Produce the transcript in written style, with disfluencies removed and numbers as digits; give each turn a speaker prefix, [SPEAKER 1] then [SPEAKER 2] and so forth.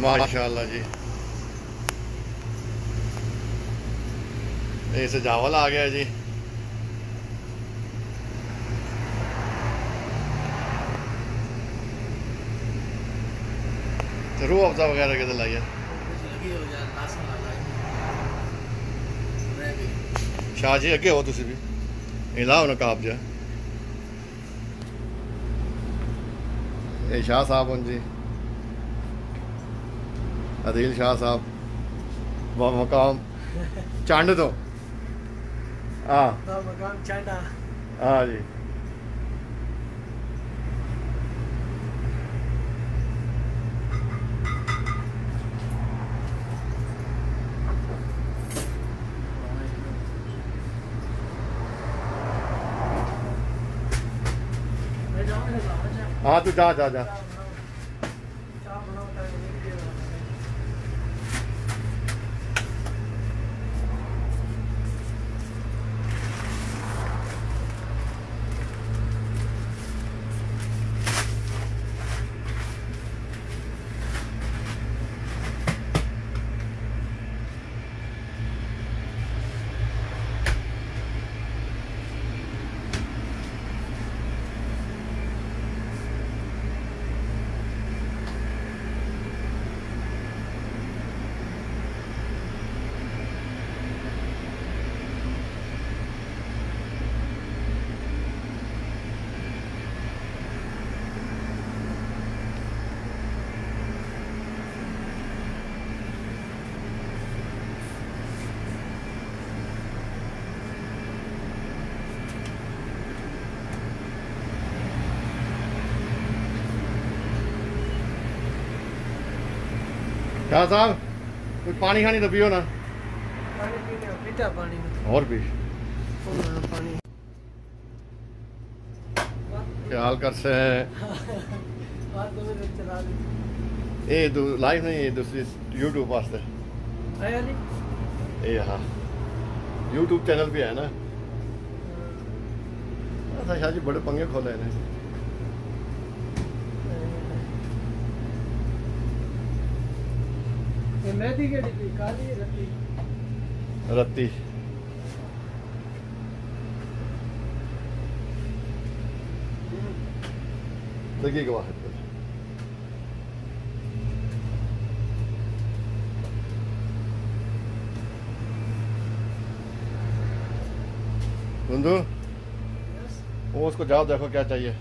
[SPEAKER 1] माशाल्लाह जी। ये सजावल आ गया जी। रूह अफ़ज़ा वगैरह किधर लाइए शाह जी अगे हो तुसी भी इलाह नकाब जा शाह साहब हूँ जी अदील शाह साहब मकाम चंड तो हाँ हाँ जी। हाँ तू जा जा जा। शाह साहब कुछ पानी खानी तो पियो ना।
[SPEAKER 2] पानी पीने पीता पानी
[SPEAKER 1] और भी
[SPEAKER 2] पानी
[SPEAKER 1] क्या हाल कर से है ये लाइव नहीं ये दूसरी यूट्यूब वास्ते ये हाँ यूट्यूब चैनल भी है ना। अच्छा शाह जी बड़े पंगे खोले हैं
[SPEAKER 2] मेहदी के काली रत्ती
[SPEAKER 1] रत्ती दकीक वाहिद बंधु वो उसको जाओ देखो क्या चाहिए।